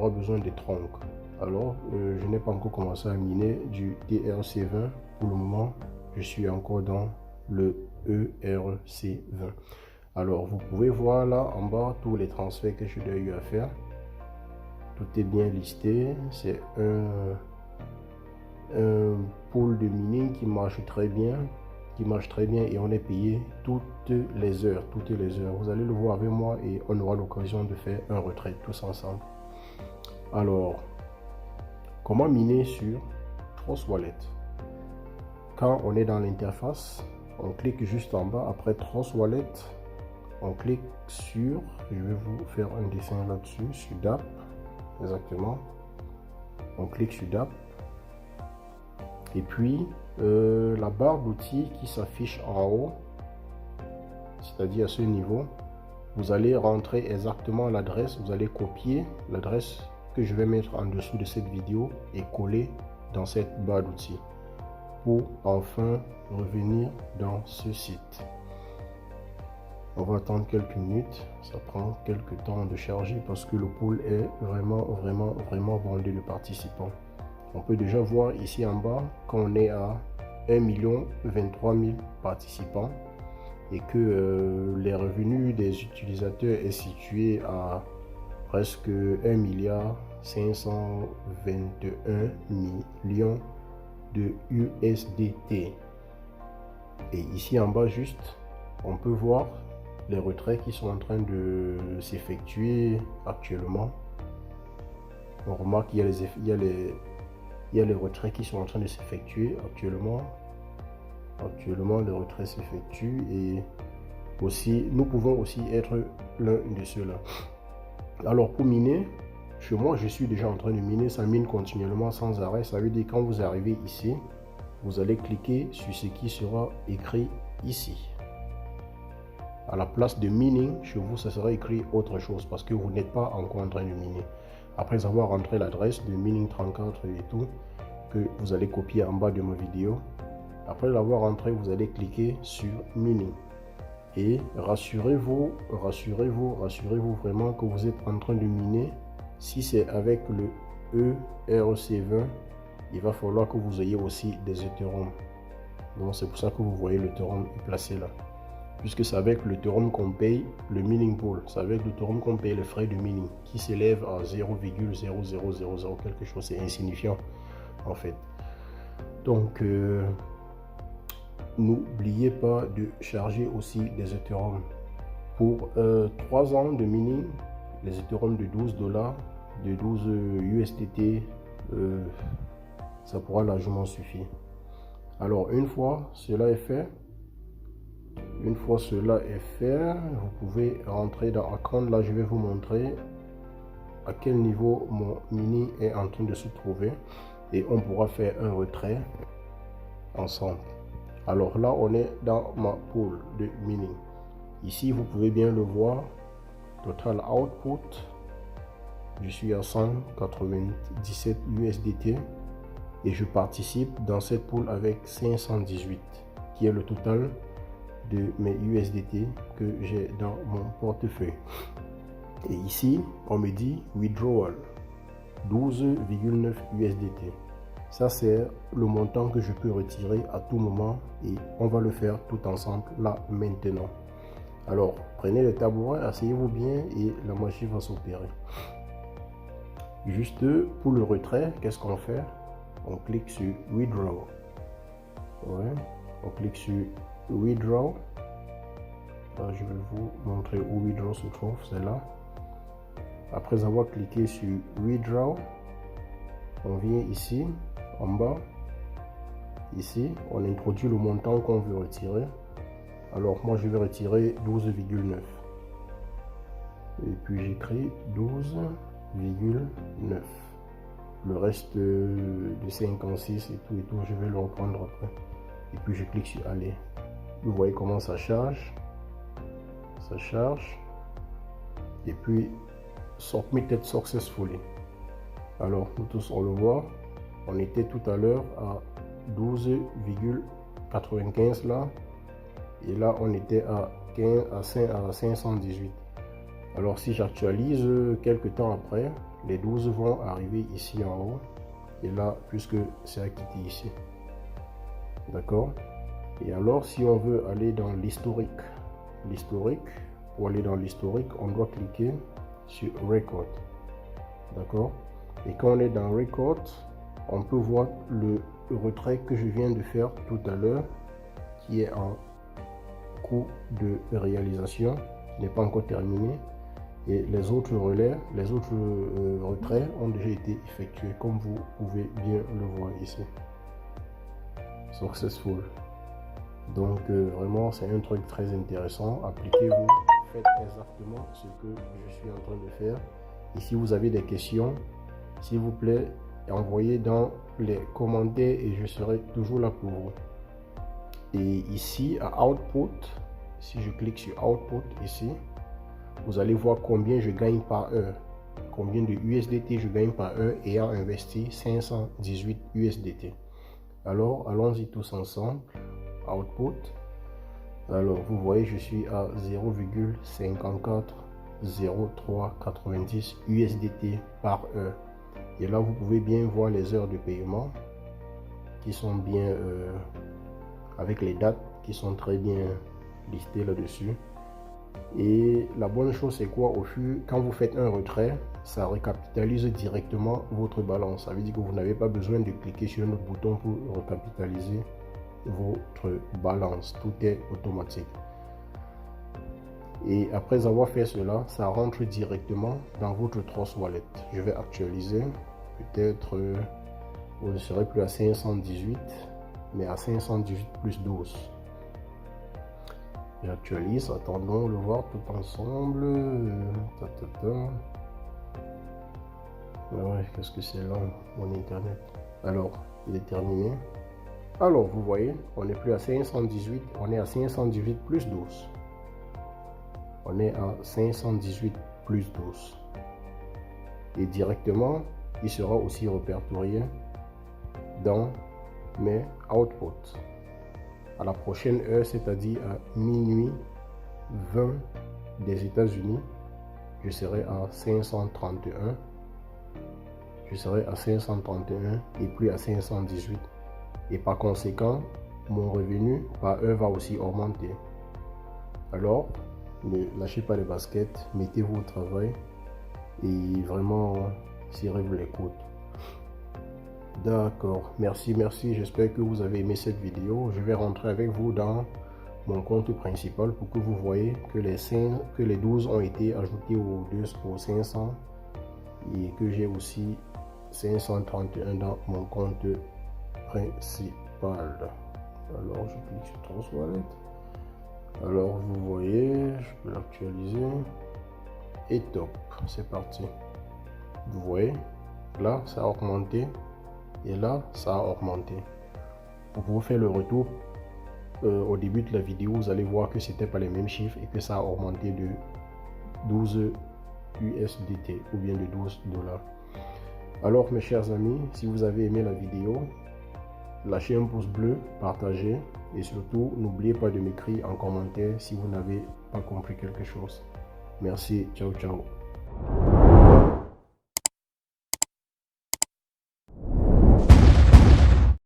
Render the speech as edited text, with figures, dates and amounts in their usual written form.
aura besoin des troncs. Alors, je n'ai pas encore commencé à miner du ERC20. Pour le moment, je suis encore dans le ERC20. Alors, vous pouvez voir là en bas tous les transferts que j'ai eu à faire. Tout est bien listé. C'est un pool de mining qui marche très bien. Et on est payé toutes les heures. Vous allez le voir avec moi et on aura l'occasion de faire un retrait tous ensemble. Alors, comment miner sur Trust Wallet? Quand on est dans l'interface, on clique juste en bas après Trust Wallet. On clique sur, je vais vous faire un dessin là-dessus, sur DApp, exactement. On clique sur DApp. Et puis, la barre d'outils qui s'affiche en haut, c'est-à-dire à ce niveau, vous allez rentrer exactement l'adresse, vous allez copier l'adresse que je vais mettre en dessous de cette vidéo et coller dans cette barre d'outils pour enfin revenir dans ce site. On va attendre quelques minutes, ça prend quelques temps de charger parce que le pool est vraiment bondé de participants. On peut déjà voir ici en bas qu'on est à 1 023 000 participants et que les revenus des utilisateurs est situé à presque 1 521 millions de USDT. Et ici en bas juste, on peut voir les retraits qui sont en train de s'effectuer actuellement. On remarque qu'il y a les retraits qui sont en train de s'effectuer actuellement. Actuellement, les retraits s'effectuent et aussi, nous pouvons aussi être l'un de ceux-là. Alors, pour miner, chez moi, je suis déjà en train de miner. Ça mine continuellement sans arrêt. Ça veut dire quand vous arrivez ici, vous allez cliquer sur ce qui sera écrit ici. À la place de mining, chez vous, ça sera écrit autre chose parce que vous n'êtes pas encore en train de miner. Après avoir rentré l'adresse de mining 34 et tout, que vous allez copier en bas de ma vidéo. Après l'avoir rentré, vous allez cliquer sur mining. Et rassurez-vous vraiment que vous êtes en train de miner. Si c'est avec le ERC20, il va falloir que vous ayez aussi des Ethereum. Donc c'est pour ça que vous voyez l'Ethereum est placé là. Puisque c'est avec l'Ethereum qu'on paye le mining pool. C'est avec l'Ethereum qu'on paye les frais de mining qui s'élèvent à 0,0000 quelque chose. C'est insignifiant en fait. Donc n'oubliez pas de charger aussi des Ethereum. Pour 3 ans de mining, les Ethereum de 12 $, de 12 USDT, ça pourra largement suffire. Alors une fois cela est fait, vous pouvez rentrer dans Account. Là, je vais vous montrer à quel niveau mon mini est en train de se trouver et on pourra faire un retrait ensemble. Alors là, on est dans ma pool de mining. Ici, vous pouvez bien le voir. Total output, je suis à 197 USDT et je participe dans cette pool avec 518 qui est le total de mes USDT que j'ai dans mon portefeuille. Et ici, on me dit withdrawal 12,9 USDT. Ça, c'est le montant que je peux retirer à tout moment et on va le faire tout ensemble là maintenant. Alors, prenez le tabouret, asseyez-vous bien et la magie va s'opérer. Juste pour le retrait, qu'est-ce qu'on fait? On clique sur withdraw. Ouais, on clique sur withdraw. Là, je vais vous montrer où withdraw se trouve, c'est là. Après avoir cliqué sur withdraw, on vient ici en bas. Ici, on introduit le montant qu'on veut retirer. Alors moi je vais retirer 12,9 et puis j'écris 12,9. Le reste de 56 et tout, je vais le reprendre après. Et puis je clique sur aller. Vous voyez comment ça charge. Ça charge. Et puis submitted successfully. Alors nous tous on le voit. On était tout à l'heure à 12,95 là. Et là on était à 518. Alors si j'actualise quelques temps après, les 12 vont arriver ici en haut. Et là, puisque c'est acquitté ici. D'accord? Et alors, si on veut aller dans l'historique, pour aller dans l'historique, on doit cliquer sur Record. D'accord? Et quand on est dans Record, on peut voir le retrait que je viens de faire tout à l'heure, qui est en cours de réalisation, qui n'est pas encore terminé. Et les autres relais, les autres retraits ont déjà été effectués, comme vous pouvez bien le voir ici. Successful. Donc vraiment, c'est un truc très intéressant. Appliquez-vous, faites exactement ce que je suis en train de faire. Et si vous avez des questions, s'il vous plaît, envoyez dans les commentaires et je serai toujours là pour vous. Et ici, à Output, si je clique sur Output ici, vous allez voir combien je gagne par heure, combien de USDT je gagne par heure ayant investi 518 USDT. Alors, allons-y tous ensemble. Output. Alors, vous voyez, je suis à 0,540390 USDT par heure. Et là, vous pouvez bien voir les heures de paiement qui sont bien avec les dates qui sont très bien listées là-dessus. Et la bonne chose, c'est quoi? Quand vous faites un retrait, ça récapitalise directement votre balance. Ça veut dire que vous n'avez pas besoin de cliquer sur un autre bouton pour recapitaliser votre balance. Tout est automatique. Et après avoir fait cela, ça rentre directement dans votre Trust Wallet. Je vais actualiser. Peut-être vous ne serez plus à 518, mais à 518 plus 12. J'actualise, attendons le voir tout ensemble. Ouais, qu'est-ce que c'est là, mon internet? Alors, il est terminé. Alors, vous voyez, on n'est plus à 518, on est à 518 plus 12. On est à 518 plus 12. Et directement, il sera aussi répertorié dans mes outputs. À la prochaine heure, c'est-à-dire à minuit 20 des États-Unis, je serai à 531. Je serai à 531 et plus à 518. Et par conséquent, mon revenu par heure va aussi augmenter. Alors, ne lâchez pas les baskets, mettez-vous au travail et vraiment, serrez-vous les coudes. D'accord, merci, j'espère que vous avez aimé cette vidéo. Je vais rentrer avec vous dans mon compte principal pour que vous voyez que les 12 ont été ajoutés aux 500 et que j'ai aussi 531 dans mon compte principal. Alors, je clique sur Trust Wallet. Alors, vous voyez, je peux l'actualiser. Et top, c'est parti. Vous voyez, là, ça a augmenté. Et là, ça a augmenté. Pour vous faire le retour, au début de la vidéo, vous allez voir que c'était pas les mêmes chiffres et que ça a augmenté de 12 USDT ou bien de 12 dollars. Alors, mes chers amis, si vous avez aimé la vidéo, lâchez un pouce bleu, partagez et surtout, n'oubliez pas de m'écrire en commentaire si vous n'avez pas compris quelque chose. Merci, ciao, ciao.